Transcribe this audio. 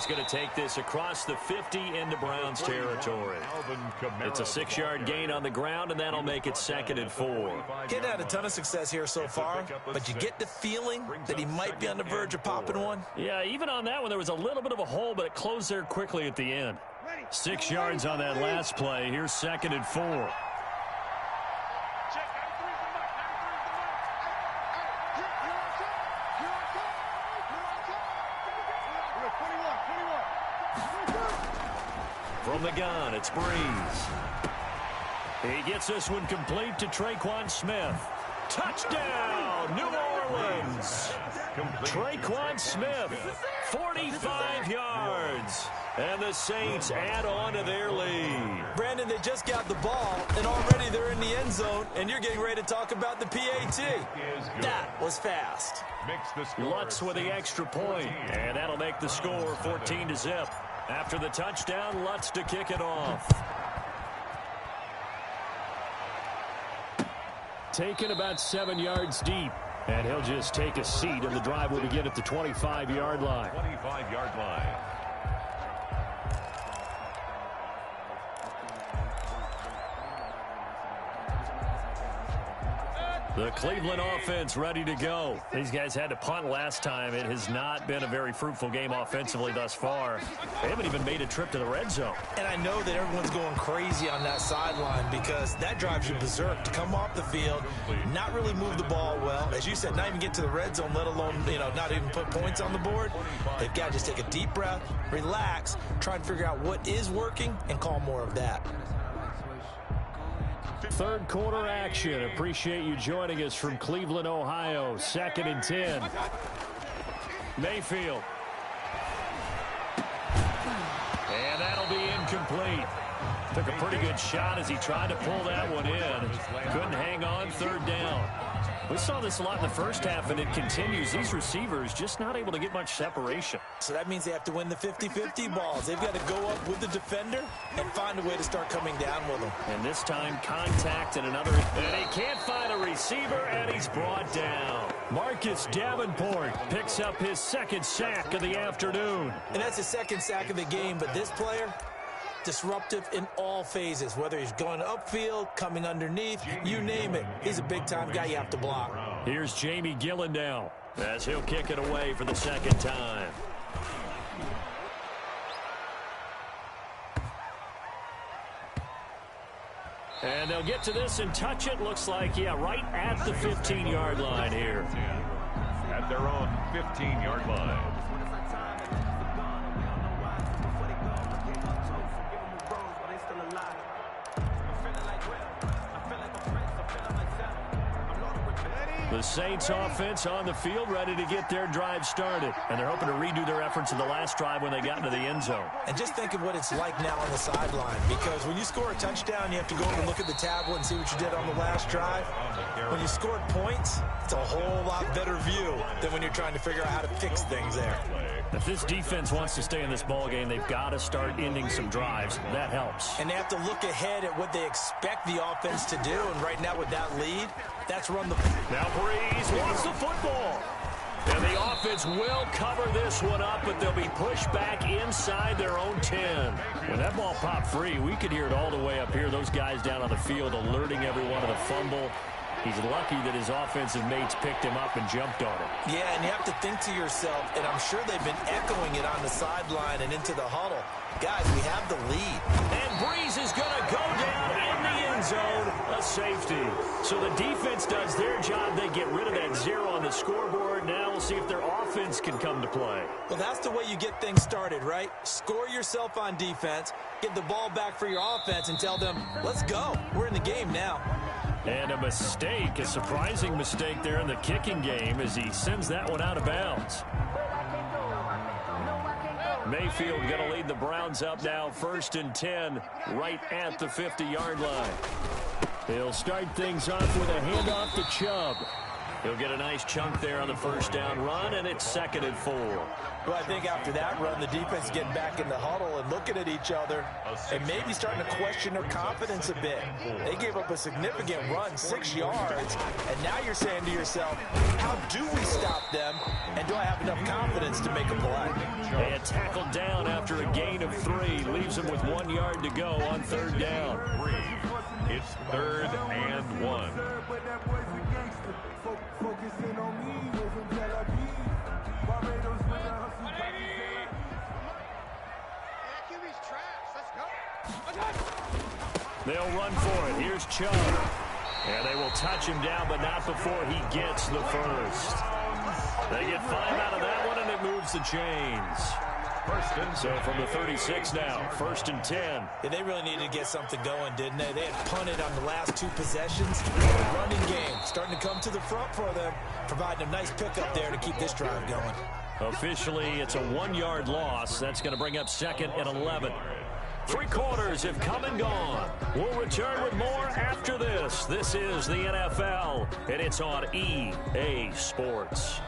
he's going to take this across the 50 into Browns territory. It's a 6-yard gain on the ground, and that'll make it 2nd and 4. He's had a ton of success here so far, but you get the feeling that he might be on the verge of popping one. Yeah, even on that one, there was a little bit of a hole, but it closed there quickly at the end. 6 yards on that last play. Here's 2nd and 4. From the gun, it's Breeze. He gets this one complete to Tre'Quan Smith. Touchdown, New Orleans. Tre'Quan Smith, 45 yards. And the Saints add on to their lead. Brandon, they just got the ball, and already they're in the end zone, and you're getting ready to talk about the PAT. That was fast. Lutz with the extra point, and that'll make the score 14-0. After the touchdown, Lutz to kick it off. Taken about 7 yards deep. And he'll just take a seat, and the drive will begin at the 25-yard line. 25-yard line. The Cleveland offense ready to go. These guys had to punt last time. It has not been a very fruitful game offensively thus far. They haven't even made a trip to the red zone. And I know that everyone's going crazy on that sideline because that drives you berserk to come off the field, not really move the ball well. As you said, not even get to the red zone, let alone, not even put points on the board. They've got to just take a deep breath, relax, try and figure out what is working, and call more of that. Third quarter action. Appreciate you joining us from Cleveland, Ohio. 2nd and 10. Mayfield. And that'll be incomplete. Took a pretty good shot as he tried to pull that one in. Couldn't hang on. 3rd down. We saw this a lot in the first half, and it continues. These receivers just not able to get much separation. So that means they have to win the 50-50 balls. They've got to go up with the defender and find a way to start coming down with them. And this time, contact and another. And he can't find a receiver, and he's brought down. Marcus Davenport picks up his 2nd sack of the afternoon. And that's his 2nd sack of the game, but this player, disruptive in all phases, whether he's going upfield, coming underneath, you name it. He's a big-time guy you have to block. Here's Jamie Gillen now as he'll kick it away for the 2nd time. And they'll get to this and touch it. Looks like, right at the 15-yard line here. At their own 15-yard line. The Saints offense on the field ready to get their drive started. And they're hoping to redo their efforts in the last drive when they got into the end zone. And just think of what it's like now on the sideline. Because when you score a touchdown, you have to go over and look at the tablet and see what you did on the last drive. When you scored points, it's a whole lot better view than when you're trying to figure out how to fix things there. If this defense wants to stay in this ball game, they've got to start ending some drives. That helps. And they have to look ahead at what they expect the offense to do. And right now with that lead, that's run the... Now Breeze wants the football. And the offense will cover this one up, but they'll be pushed back inside their own 10. When that ball popped free, we could hear it all the way up here. Those guys down on the field alerting everyone of the fumble. He's lucky that his offensive mates picked him up and jumped on him. Yeah, and you have to think to yourself, and I'm sure they've been echoing it on the sideline and into the huddle. Guys, we have the lead. And Breeze is going to go down in the end zone, a safety. So the defense does their job. They get rid of that 0 on the scoreboard. Now we'll see if their offense can come to play. Well, that's the way you get things started, right? Score yourself on defense, get the ball back for your offense, and tell them, let's go. We're in the game now. And a mistake, a surprising mistake there in the kicking game as he sends that one out of bounds. Mayfield going to lead the Browns up now, 1st and 10, right at the 50-yard line. He'll start things off with a handoff to Chubb. He'll get a nice chunk there on the first down run, and it's 2nd and 4. Well, I think after that run, the defense getting back in the huddle and looking at each other and maybe starting to question their confidence a bit. They gave up a significant run, 6 yards, and now you're saying to yourself, how do we stop them, and do I have enough confidence to make a play? They had tackled down after a gain of 3, leaves them with 1 yard to go on 3rd down. It's 3rd and 1. They'll run for it. Here's Chubb. And they will touch him down, but not before he gets the first. They get 5 out of that one, and it moves the chains. So from the 36 now, 1st and 10. Yeah, they really needed to get something going, didn't they? They had punted on the last 2 possessions. The running game starting to come to the front for them, providing a nice pickup there to keep this drive going. Officially, it's a 1-yard loss. That's going to bring up 2nd and 11. 3 quarters have come and gone. We'll return with more after this. This is the NFL, and it's on EA Sports.